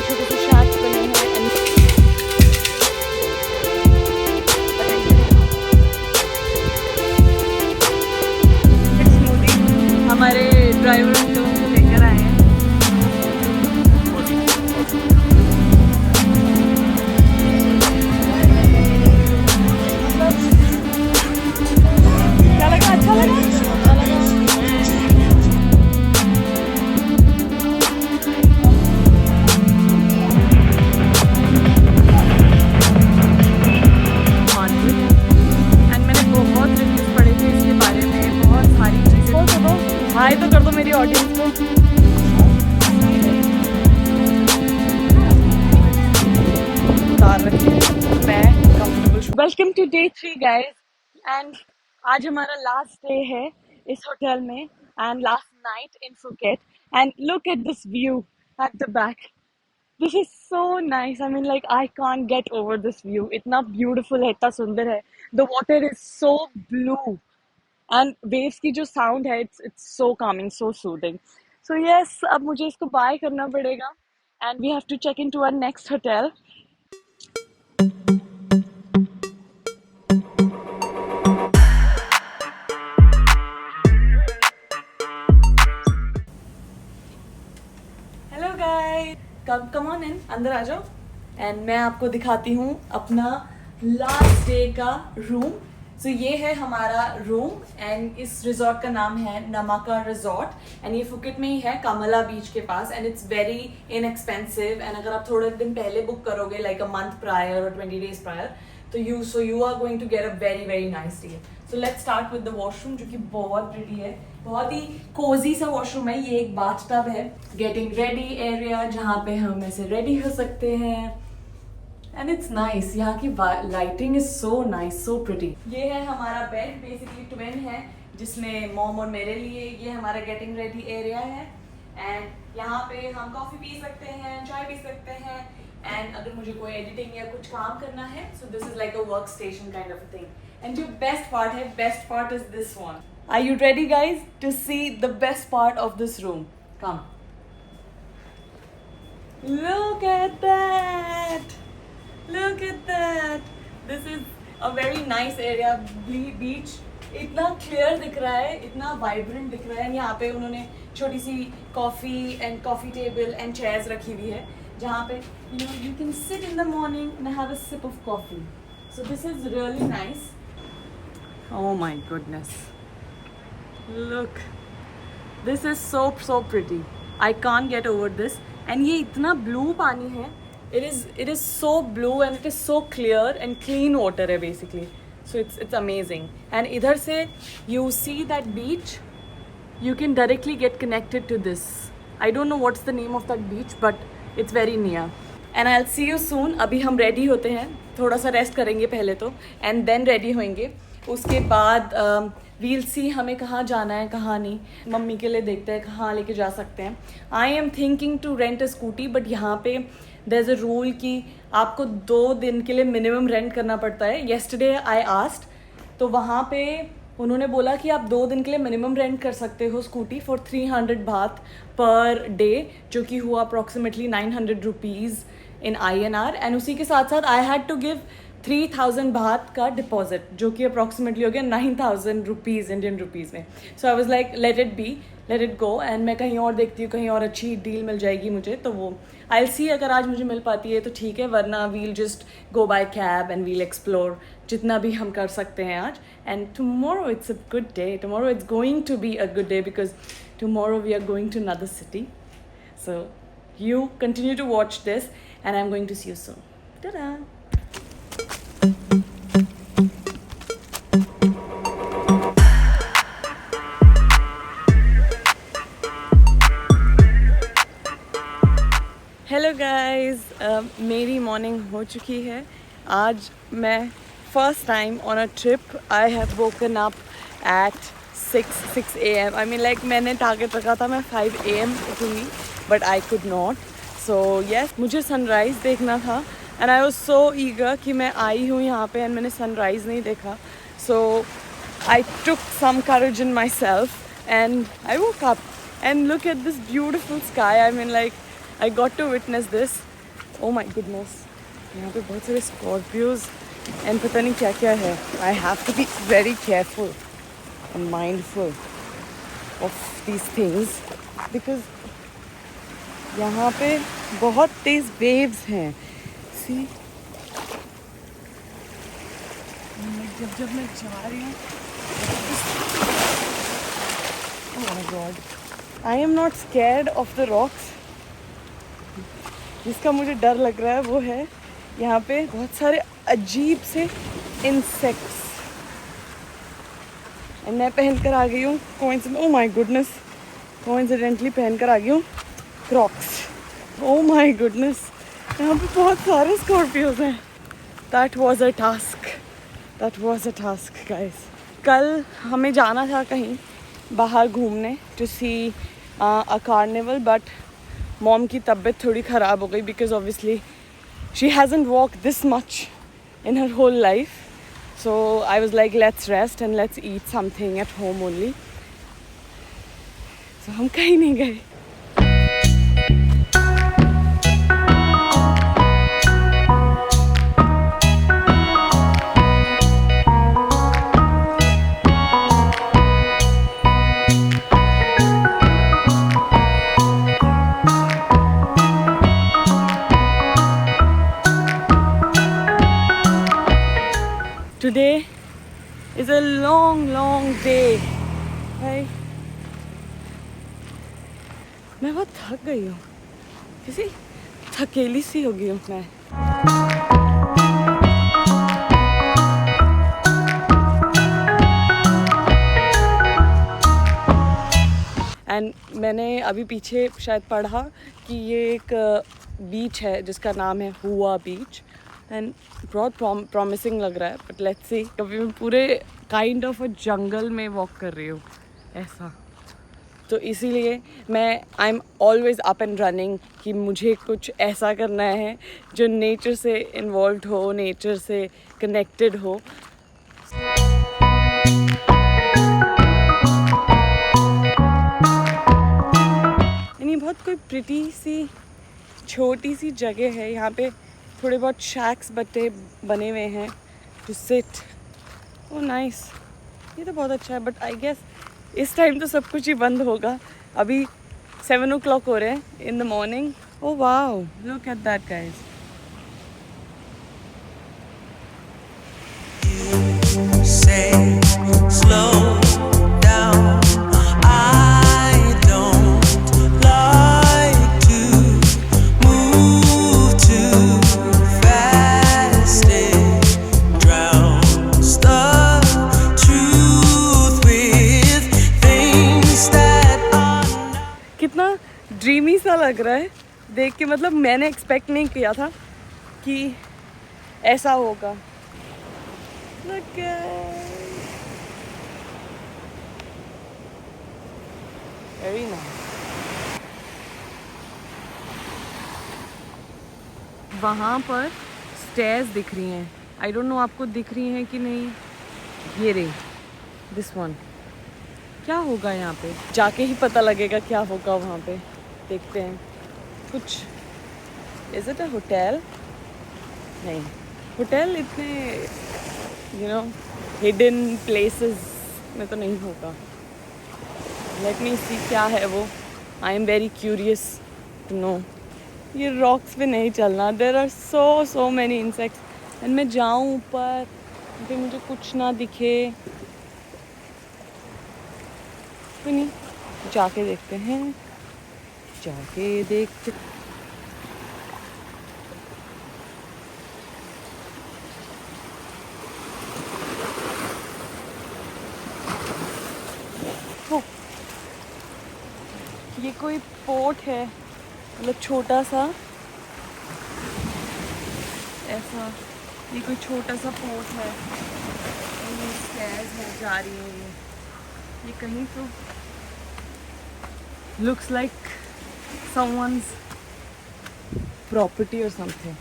छोटे से शैक्स बने हैं स्मूदी हमारे ड्राइवर अंकल को लेकर आए हैं। क्या लगा? अच्छा लगा? अच्छा लगा? एंड मैंने बहुत रिव्यूज पढ़े थे इसके बारे में, बहुत सारी चीज़ें। हाय तो कर दो मेरी ऑडियंस को। उतार रखी मैं comfortable. Welcome to day 3 guys, and आज हमारा लास्ट डे है इस होटल में and last night in Phuket. And look at this view at the back. This is so nice. I mean like I can't get over this view. इतना beautiful है, इतना सुंदर है। The water is so blue and waves की जो sound है it's so calming, so soothing. So yes, अब मुझे इसको बाय करना पड़ेगा and we have to check in to our next hotel. Hello guys, come on in, अंदर आ जाओ एंड मैं आपको दिखाती हूँ अपना लास्ट डे का रूम। सो ये है हमारा रूम एंड इस रिजॉर्ट का नाम है नमाका रिजॉर्ट एंड ये फुकेट में ही है, कमला बीच के पास। And it's very inexpensive and अगर आप थोड़े दिन पहले बुक करोगे लाइक अ मंथ प्रायर और 20 days प्रायर तो you are going to get a very very nice day. So let's start with the washroom जो कि बहुत प्रिटी है, बहुत ही कोजी सा वॉशरूम है। ये एक बाथटब है, गेटिंग रेडी एरिया जहाँ पे हम ऐसे रेडी हो सकते हैं एंड इट्स नाइस। यहाँ की lighting is so nice, so pretty. ये है हमारा बेड, बेसिकली ट्विन है जिसमें मॉम और मेरे लिए। ये हमारा गेटिंग रेडी एरिया है एंड यहाँ पे हम कॉफी पी सकते हैं, चाय पी सकते हैं एंड अगर मुझे कोई एडिटिंग या कुछ काम करना है so this is like a work station kind of thing. And जो बेस्ट पार्ट है, best part is this one. Are you ready guys to see the best part of this room? Come look at that, look at that. This is a very nice area. Beach इतना clear दिख रहा है, इतना vibrant दिख रहा है। यहाँ पे उन्होंने छोटी सी coffee and coffee table and chairs रखी हुई है जहाँ पे you can sit in the morning and have a sip of coffee. So this is really nice. Oh my goodness, look, this is so pretty. I can't get over this. And ये इतना blue पानी है, it is so blue and it is so clear and clean water है basically. So it's amazing. And इधर से you see that beach, you can directly get connected to this. I don't know what's the name of that beach but it's very near. And I'll see you soon. अभी हम ready होते हैं, थोड़ा सा rest करेंगे पहले तो and then ready होंगे। उसके बाद वील सी हमें कहाँ जाना है कहाँ नहीं। मम्मी के लिए देखते हैं कहाँ लेके जा सकते हैं। I am thinking to rent a scooty but यहाँ पे देयर इज़ अ रूल कि आपको 2 दिन के लिए मिनिमम रेंट करना पड़ता है। येस्टरडे आई आस्क्ड तो वहाँ पे उन्होंने बोला कि आप 2 दिन के लिए मिनिमम रेंट कर सकते हो स्कूटी फॉर 300 बात पर डे, जो कि हुआ approximately 900 rupees in INR। And उसी के साथ साथ आई हैड टू गिव 3000 बात का डिपॉजिट जो कि अप्रॉक्सीमेटली हो गया 9000 रुपीज़ इंडियन रुपीज़ में। So I was like let it be, let it go and मैं कहीं और देखती हूँ, कहीं और अच्छी डील मिल जाएगी मुझे तो वो आई विल सी। अगर आज मुझे मिल पाती है तो ठीक है, वरना we'll just go by cab and we'll explore जितना भी हम कर सकते हैं आज। And tomorrow it's a good day, tomorrow it's going to be a good day because tomorrow we are going to another city. So you continue to watch this and I'm going to see you soon. Ta-da! Hello guys, मेरी morning हो चुकी है। आज मैं first time on a trip I have woken up at 6 AM। I mean like मैंने target रखा था मैं 5 AM उठूँगी but I could not. So yes, मुझे सनराइज़ देखना था and I was so eager कि मैं आई हूँ यहाँ पे एंड मैंने सनराइज़ नहीं देखा। So I took some courage in myself and I woke up and look at this beautiful sky. I mean like I got to witness this oh my goodness, यहाँ पे बहुत सारे Scorpios and पता नहीं क्या क्या है. I have to be very careful and mindful of these things because यहाँ पे बहुत तेज वेव्स हैं. सी जब मैं जा रही हूँ, oh my God, I am not scared of the rocks. जिसका मुझे डर लग रहा है वो है यहाँ पे बहुत सारे अजीब से इंसेक्ट्स. एंड मैं पहन कर आ गई हूँ ओह माय गुडनेस, कोइंसिडेंटली पहन कर आ गई हूँ क्रॉक्स. ओह माय गुडनेस, यहाँ पे बहुत सारे स्कॉर्पियोज हैं. That was a task guys. कल हमें जाना था कहीं बाहर घूमने to see a carnival, but mom की तबीयत थोड़ी ख़राब हो गई because obviously she hasn't walk this much in her whole life. So I was like, let's rest and let's eat something at home only. So हम कहीं नहीं गए. Today is a long day. Hey, मैं बहुत थक गई हूँ, किसी थकेली सी हो गई हूँ मैं. एंड मैंने अभी पीछे शायद पढ़ा कि ये एक बीच है जिसका नाम है हुआ बीच. एंड बहुत प्रॉमिसिंग लग रहा है, बट लेट्स सी. कभी मैं पूरे काइंड ऑफ अ जंगल में वॉक कर रही हूँ ऐसा, तो इसीलिए मैं I am always up and running कि मुझे कुछ ऐसा करना है जो नेचर से इन्वॉल्व हो, नेचर से कनेक्टेड हो. यानी बहुत कोई प्रिटी सी छोटी सी जगह है. यहाँ पे थोड़े बहुत शैक्स बने हुए हैं टू सिट. ओह नाइस, ये तो बहुत अच्छा है. बट आई गेस इस टाइम तो सब कुछ ही बंद होगा. अभी 7 o'clock हो रहे हैं in the morning. Oh wow, look at that guys. Slow down. I don't like to move too fast. It drowns the truth with things that are. कितना ड्रीमी सा लग रहा है देख के. मतलब मैंने एक्सपेक्ट नहीं किया था कि ऐसा होगा. Look very nice. वहाँ पर स्टेयर्स दिख रही हैं. आई डोंट नो आपको दिख रही हैं कि नहीं. ये रे, दिस वन. क्या होगा यहाँ पे, जाके ही पता लगेगा क्या होगा वहाँ पे. देखते हैं. कुछ इज इट अ होटल? नहीं, होटल इतने हिडन प्लेसेस में तो नहीं होगा. लेट मी सी क्या है वो. I am very curious to know. ये रॉक्स पे नहीं चलना. There are so many insects. And मैं जाऊँ ऊपर फिर मुझे कुछ ना दिखे. कोई नहीं, जाके देखते हैं. जाके देखते. ये कोई पोर्ट है, मतलब छोटा सा ऐसा. ये कोई छोटा सा पोर्ट है. ये स्टेयर्स है, जा रही है ये कहीं तो. लुक्स लाइक समवन्स प्रॉपर्टी और समथिंग.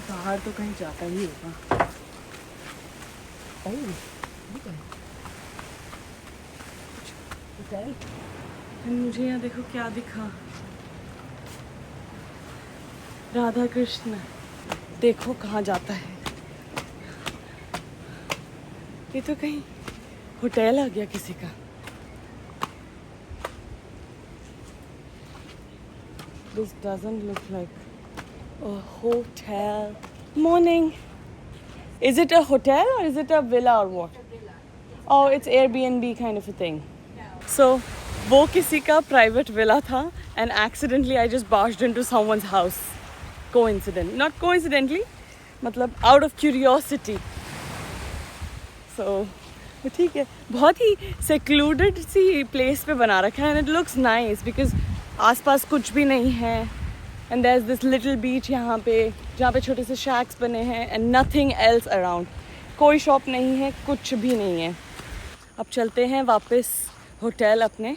बाहर तो कहीं जाता ही होगा. मुझे यहाँ देखो क्या दिखा. राधा कृष्ण देखो कहाँ जाता है। ये तो कहीं होटल आ गया किसी का। This doesn't look like a hotel. Morning. Is it a hotel or is it a villa or what? Oh, it's Airbnb kind of a thing. So, वो किसी का private villa था and accidentally I just barged into someone's house. Coincident. Not coincidentally, मतलब out of curiosity. So, ठीक है, बहुत ही secluded सी place पे बना रखा है and it looks nice because आसपास कुछ भी नहीं है and there's this little beach यहाँ पे जहाँ पे छोटे से shacks बने हैं and nothing else around. कोई शॉप नहीं है, कुछ भी नहीं है। अब चलते हैं वापस होटल अपने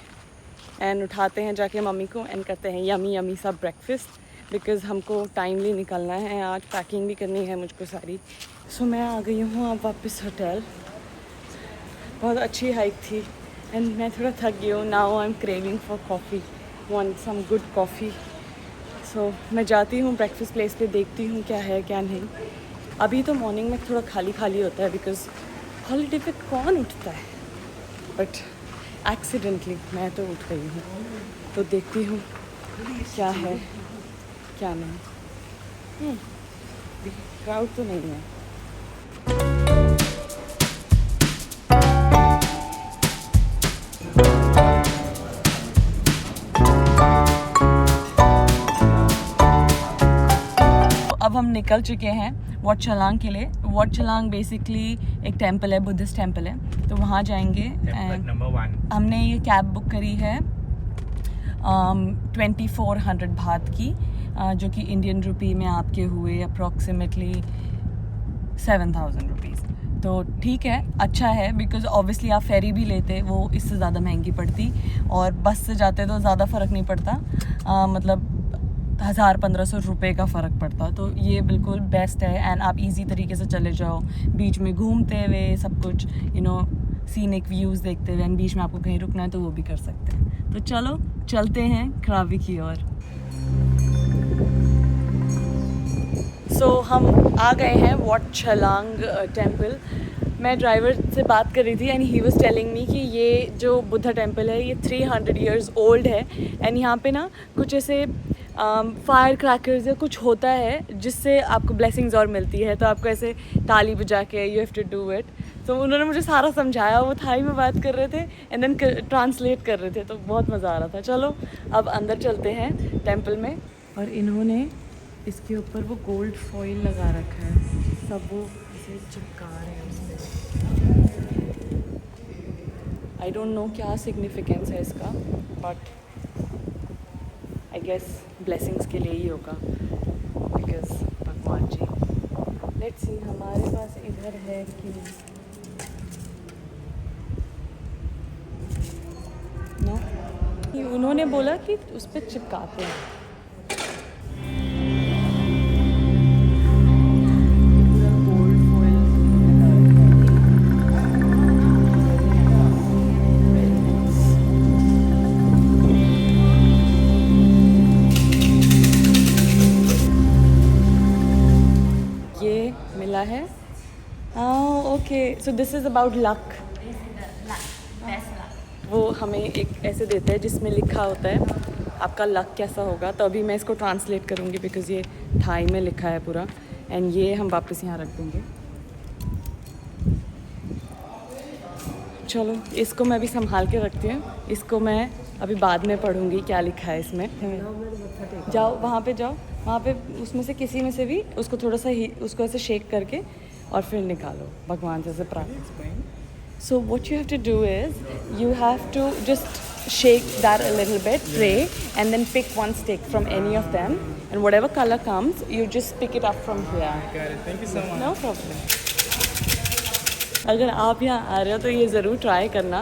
एंड उठाते हैं जाके मम्मी को एंड करते हैं यमी यमी सा ब्रेकफास्ट बिकॉज़ हमको टाइमली निकलना है, आज पैकिंग भी करनी है मुझको सारी। सो मैं आ गई हूँ अब वापस होटल। बहुत अच्छी हाइक थी एंड मैं थोड़ा थक गई हूँ। Now I am craving for coffee, want some good coffee. So मैं जाती हूँ ब्रेकफास्ट प्लेस पे, देखती हूँ क्या है क्या नहीं। अभी तो मॉर्निंग में थोड़ा खाली खाली होता है बिकॉज़ हॉलीडे पे कौन उठता है, बट एक्सीडेंटली मैं तो उठ गई हूँ। तो देखती हूँ क्या है क्या नहीं। क्राउड तो नहीं है। अब हम निकल चुके हैं वॉट छलांग के लिए। वॉट छलांग बेसिकली एक टेम्पल है, बुद्धिस्ट टेम्पल है, तो वहाँ जाएंगे। नंबर 1 हमने ये कैब बुक करी है 2400 बात की, जो कि इंडियन रुपी में आपके हुए अप्रॉक्सीमेटली 7000 रुपीज़। तो ठीक है, अच्छा है बिकॉज़ ऑब्वियसली आप फेरी भी लेते वो इससे ज़्यादा महंगी पड़ती, और बस से जाते तो ज़्यादा फ़र्क नहीं पड़ता, मतलब 1000-1500 रुपये का फ़र्क पड़ता। तो ये बिल्कुल बेस्ट है एंड आप इजी तरीके से चले जाओ, बीच में घूमते हुए सब कुछ सीनिक व्यूज़ देखते हुए, एंड बीच में आपको कहीं रुकना है तो वो भी कर सकते हैं। तो चलो चलते हैं क्रावी की ओर। सो हम आ गए हैं वॉट छलांग टेम्पल। मैं ड्राइवर से बात कर रही थी and he was telling me कि ये जो बुद्धा टेम्पल है ये 300 इयर्स ओल्ड है एंड यहाँ पे ना कुछ ऐसे फायर क्रैकर्स या कुछ होता है जिससे आपको ब्लेसिंग्स और मिलती है। तो आपको ऐसे ताली बजा के you have to do it. तो उन्होंने मुझे सारा समझाया, वो थाई में बात कर रहे थे एंड देन ट्रांसलेट कर रहे थे, तो बहुत मज़ा आ रहा था। चलो अब अंदर चलते हैं टेम्पल में। और इन्होंने इसके ऊपर वो गोल्ड फॉइल लगा रखा है, सब वो इसे चिपका रहे हैं उसमें। आई डोंट नो क्या सिग्निफिकेंस है इसका, बट आई गेस ब्लेसिंग्स के लिए ही होगा बिकॉज भगवान जी। लेट्स सी हमारे पास इधर है कि नो। उन्होंने बोला कि उस पर चिपकाते हैं। है okay, so this is about luck. वो हमें एक ऐसे देता है जिसमें लिखा होता है आपका लक कैसा होगा। तो अभी मैं इसको ट्रांसलेट करूँगी बिकॉज़ ये थाई में लिखा है पूरा, एंड ये हम वापस यहाँ रख देंगे। चलो इसको मैं अभी संभाल के रखती हूँ, इसको मैं अभी बाद में पढ़ूँगी क्या लिखा है इसमें। जाओ वहाँ पे, जाओ वहाँ पे, उसमें से किसी में से भी उसको थोड़ा सा ही उसको ऐसे शेक करके और फिर निकालो, भगवान से प्रार्थना। So what you have to do is you have to just shake that a little bit, pray, and then pick one stick from any of them, and whatever color comes, you just pick it up from here. Got it. Thank you so much. No problem. अगर आप यहाँ आ रहे हो तो ये ज़रूर try करना.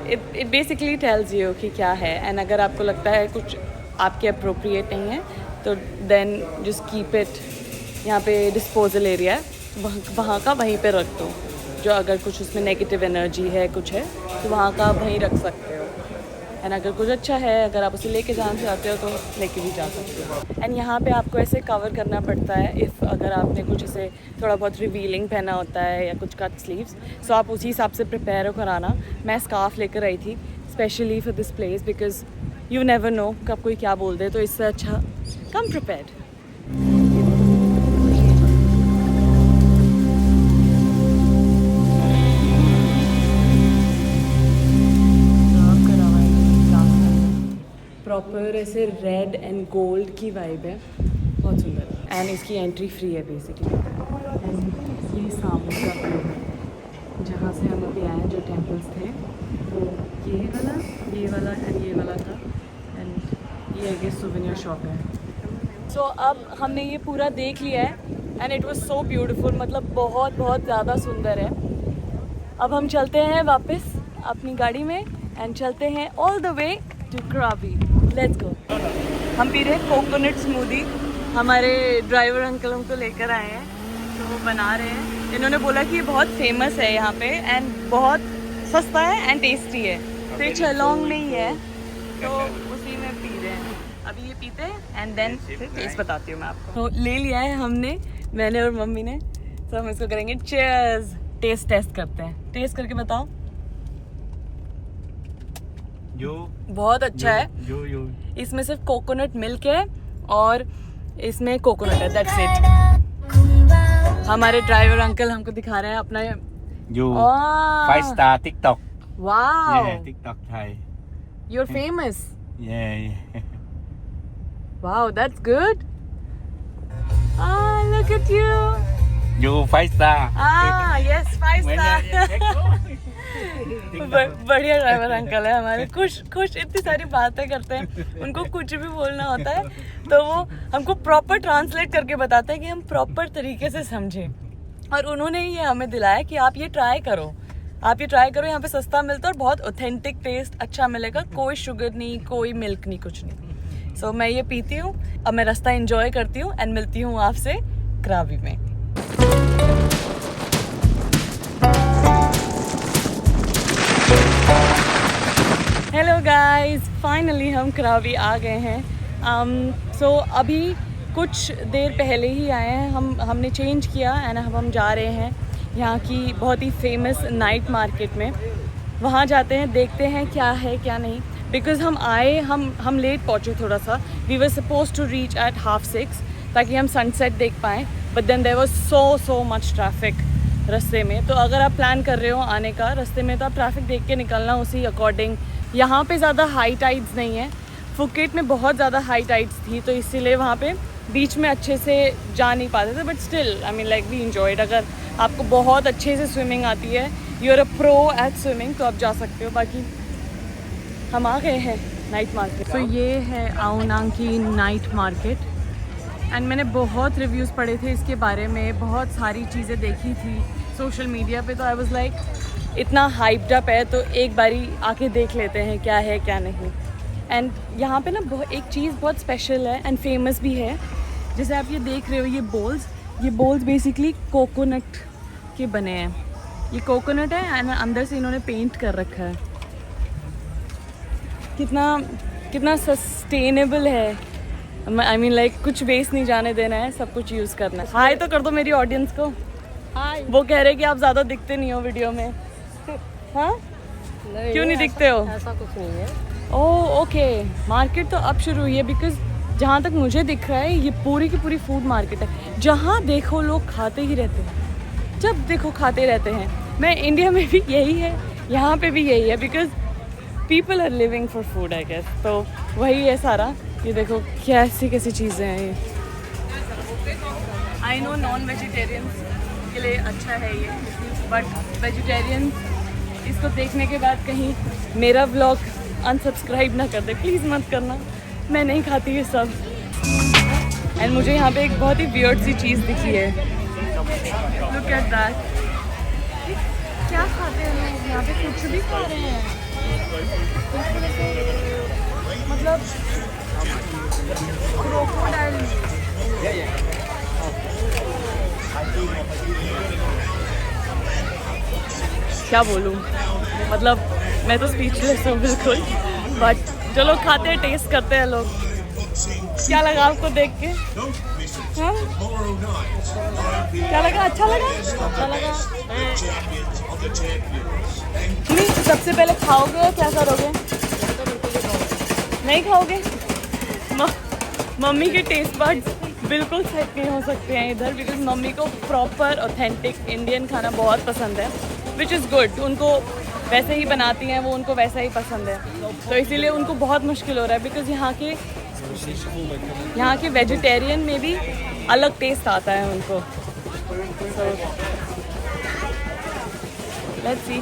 It basically tells you कि क्या है, and अगर आपको लगता है कुछ आपके appropriate नहीं है तो then just keep it. यहाँ पे disposal area है, वहाँ का वहीं पे रख दो. जो अगर कुछ उसमें नेगेटिव एनर्जी है, कुछ है, तो वहाँ का आप वहीं रख सकते हो. एंड अगर कुछ अच्छा है, अगर आप उसे लेके जाना चाहते हो तो लेके भी जा सकते हो। एंड यहाँ पे आपको ऐसे कवर करना पड़ता है इफ़ अगर आपने कुछ ऐसे थोड़ा बहुत रिवीलिंग पहना होता है या कुछ कट स्लीव्स, सो आप उसी हिसाब से प्रिपेयर हो कराना। मैं स्कार्फ लेकर आई थी specially for this place because you never know कब कोई क्या बोल दे, तो इससे अच्छा कम प्रिपेयर्ड। प्रॉपर ऐसे रेड एंड गोल्ड की वाइब है, बहुत सुंदर। एंड इसकी एंट्री फ्री है बेसिकली। एंड ये सामने का व्यू है जहाँ से हम अभी आए, जो टेम्पल्स थे वो ये वाला एंड ये वाला था। एंड ये आगे सुवेनियर शॉप है। सो अब हमने ये पूरा देख लिया है and it was so beautiful, मतलब बहुत बहुत ज़्यादा सुंदर है। अब हम चलते हैं वापस अपनी गाड़ी में एंड चलते हैं all the way to Krabi. Let's go. हम पी रहे हैं कोकोनट स्मूदी। हमारे ड्राइवर अंकल हमको लेकर आए हैं तो वो बना रहे हैं। इन्होंने बोला कि ये बहुत फेमस है यहाँ पे एंड बहुत सस्ता है एंड टेस्टी है। तो ये चलोंग में ही है तो उसी में पी रहे हैं। अभी ये पीते हैं एंड देन फिर टेस्ट बताती हूँ मैं आपको। तो ले लिया है हमने, मैंने और मम्मी ने। तो हम इसको करेंगे चीयर्स। टेस्ट करते हैं। टेस्ट करके बताओ। बहुत अच्छा है। इसमें सिर्फ कोकोनट मिल्क है और इसमें कोकोनट है, दैट्स इट। हमारे ड्राइवर अंकल हमको दिखा रहे हैं अपना You 5-star TikTok. Wow, Yeah, TikTok Thai. you're famous. Yeah. Wow, that's good. Ah, look at you. You 5-star. Ah, yes, 5 star. बढ़िया ड्राइवर अंकल है हमारे। खुश इतनी सारी बातें करते हैं, उनको कुछ भी बोलना होता है तो वो हमको प्रॉपर ट्रांसलेट करके बताते हैं कि हम प्रॉपर तरीके से समझें। और उन्होंने ये हमें दिलाया कि आप ये ट्राई करो, यहाँ पे सस्ता मिलता है और बहुत ऑथेंटिक टेस्ट अच्छा मिलेगा। कोई शुगर नहीं, कोई मिल्क नहीं, कुछ नहीं। सो मैं ये पीती हूँ, अब मैं रास्ता एंजॉय करती हूँ एंड मिलती हूँ आपसे क्राबी में। हेलो गाइस, फाइनली हम क्राबी आ गए हैं। सो अभी कुछ देर पहले ही आए हैं, हमने चेंज किया एंड अब हम जा रहे हैं यहाँ की बहुत ही फेमस नाइट मार्केट में। वहाँ जाते हैं, देखते हैं क्या है क्या नहीं। बिकॉज़ हम आए, हम लेट पहुँचे थोड़ा सा। We were suppose to reach at 5:30 ताकि हम सनसेट देख पाएँ, but then there was so much traffic रास्ते में। तो अगर आप प्लान कर रहे हो आने का रास्ते में तो आप ट्रैफिक देख के निकलना उसी अकॉर्डिंग। यहाँ पे ज़्यादा हाई टाइड्स नहीं है, फुकेट में बहुत ज़्यादा हाई टाइड्स थी तो इसीलिए वहाँ पे बीच में अच्छे से जा नहीं पाते थे। But still I mean like we enjoyed. अगर आपको बहुत अच्छे से स्विमिंग आती है, you are a pro at swimming, तो आप जा सकते हो। बाकी हम आ गए हैं नाइट मार्केट। तो ये है आओ नांग की नाइट मार्केट एंड मैंने बहुत रिव्यूज़ पढ़े थे इसके बारे में, बहुत सारी चीज़ें देखी थी सोशल मीडिया पे। तो आई वाज लाइक इतना हाइप्ड अप है तो एक बारी आके देख लेते हैं क्या है क्या नहीं। एंड यहाँ पे ना एक चीज़ बहुत स्पेशल है एंड फेमस भी है। जैसे आप ये देख रहे हो, ये बोल्स बेसिकली कोकोनट के बने हैं। ये कोकोनट है एंड अंदर से इन्होंने पेंट कर रखा है। कितना सस्टेनेबल है। आई मीन लाइक कुछ वेस्ट नहीं जाने देना है, सब कुछ यूज़ करना है। हाय तो कर दो मेरी ऑडियंस को। हाय। वो कह रहे हैं कि आप ज़्यादा दिखते नहीं हो वीडियो में। हाँ, क्यों नहीं दिखते हो? ऐसा कुछ नहीं है। ओह ओके, मार्केट तो अब शुरू हुई है। बिकॉज जहाँ तक मुझे दिख रहा है ये पूरी की पूरी फूड मार्केट है। जहाँ देखो लोग खाते ही रहते हैं, जब देखो खाते रहते हैं। मैं इंडिया में भी यही है, यहाँ पे भी यही है। Because people are living for food I guess. तो वही है सारा। ये देखो कैसी चीज़ें हैं ये। आई नो नॉन वेजिटेरियंस के लिए अच्छा है ये, बट वेजिटेरियंस इसको देखने के बाद कहीं मेरा व्लॉग अनसब्सक्राइब ना कर दे, प्लीज़ मत करना। मैं नहीं खाती ये सब। एंड मुझे यहाँ पे एक बहुत ही वियर्ड सी चीज़ दिखी है। Look at that. क्या खाते हैं लोग यहाँ पे? कुछ भी खा रहे हैं, मतलब क्रोकोडाइल। क्या बोलूँ, मतलब मैं तो स्पीचलेस हूँ बिल्कुल। बट चलो खाते हैं, टेस्ट करते हैं लोग। क्या लगा आपको देख के? हाँ? क्या लगा? अच्छा लगा? अच्छा लगा? नहीं, सबसे पहले खाओगे या क्या करोगे? नहीं खाओगे? मम्मी के टेस्ट बड्स बिल्कुल सेट नहीं हो सकते हैं इधर, बिकॉज मम्मी को प्रॉपर ऑथेंटिक इंडियन खाना बहुत पसंद है, विच इज़ गुड। उनको वैसे ही बनाती हैं वो, उनको वैसा ही पसंद है, तो इसीलिए उनको बहुत मुश्किल हो रहा है, बिकॉज यहाँ के वेजिटेरियन में भी अलग टेस्ट आता है उनको। Let's see.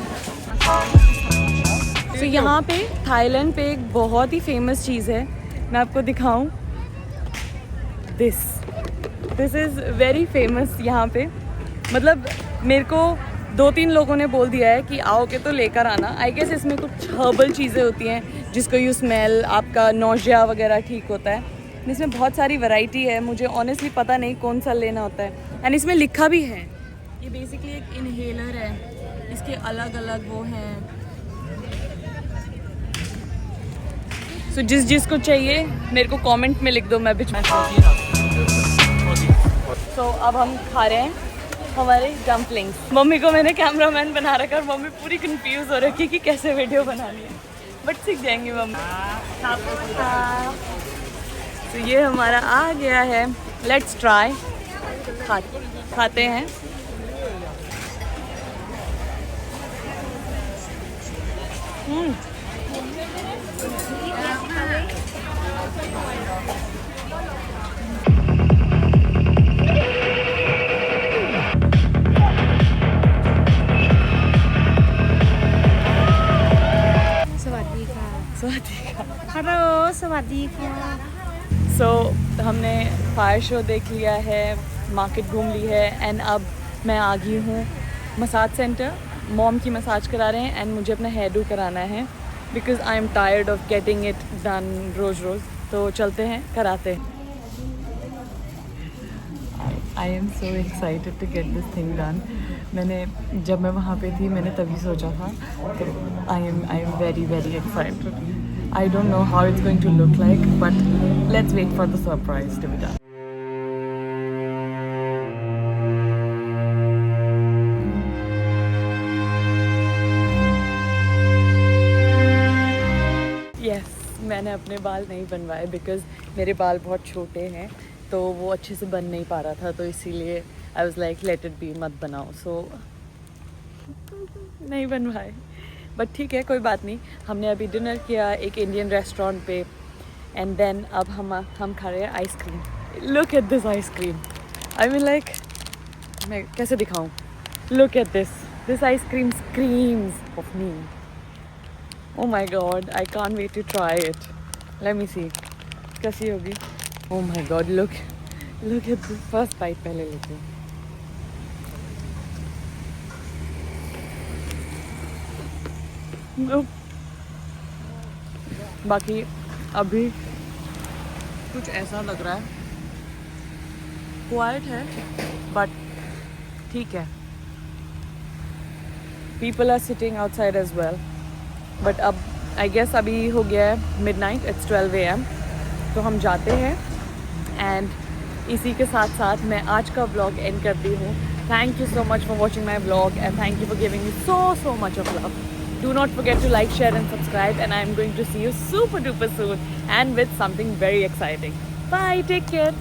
तो यहाँ पे थाईलैंड पे एक बहुत ही फेमस चीज़ है, मैं आपको दिखाऊं। दिस इज़ वेरी फेमस यहाँ पे। मतलब मेरे को 2-3 लोगों ने बोल दिया है कि आओगे तो लेकर आना। आई गेस इसमें कुछ हर्बल चीज़ें होती हैं जिसको यू स्मेल, आपका नोजिया वगैरह ठीक होता है। इसमें बहुत सारी वैरायटी है, मुझे ऑनेस्टली पता नहीं कौन सा लेना होता है। एंड इसमें लिखा भी है, ये बेसिकली एक इनहेलर है, इसके अलग अलग वो हैं। सो जिसको चाहिए मेरे को कमेंट में लिख दो, मैं भिजवा। सो अब हम खा रहे हैं हमारे डम्पलिंग्स। मम्मी को मैंने कैमरामैन बना रखा और मम्मी पूरी कंफ्यूज हो रखी कि कैसे वीडियो बनानी है, बट सीख जाएंगी मम्मी। तो ये हमारा आ गया है, लेट्स ट्राई। खाते हैं। हेलो, सवादी का। सो हमने फायर शो देख लिया है, मार्केट घूम ली है, एंड अब मैं आ गई हूँ मसाज सेंटर। मॉम की मसाज करा रहे हैं एंड मुझे अपना हेयर डू कराना है, because I am tired of getting it done रोज़ रोज़। तो चलते हैं, कराते हैं। I am so excited to get this thing done. जब मैं वहाँ पे थी मैंने तभी सोचा था, तो आई am very very excited. I don't know how it's going to look like, but let's wait for the surprise to be done. Yes, मैंने अपने बाल नहीं बनवाए बिकॉज मेरे बाल बहुत छोटे हैं, तो वो अच्छे से बन नहीं पा रहा था, तो इसीलिए आई was like let it B, मत बनाओ। सो नहीं बनवाए, बट ठीक है, कोई बात नहीं। हमने अभी डिनर किया एक इंडियन रेस्टोरेंट पे, एंड देन अब हम खा रहे हैं ice cream. Look at this ice cream, I mean like, मैं कैसे दिखाऊं? Look at this ice cream screams of me. Oh my god, I can't wait to try it. Let me see कैसी होगी। Oh my god, look at this. First bite पहले लेते हैं। बाकी अभी कुछ ऐसा लग रहा है, क्वाइट है बट ठीक है। People are sitting outside as well, but अब आई गेस अभी हो गया है मिडनाइट, इट्स 12 AM, तो हम जाते हैं। एंड इसी के साथ साथ मैं आज का व्लॉग एंड करती हूँ। Thank you so much for watching my vlog and thank you for giving me so much of love. Do not forget to like, share and subscribe, and I am going to see you super duper soon and with something very exciting. Bye, take care.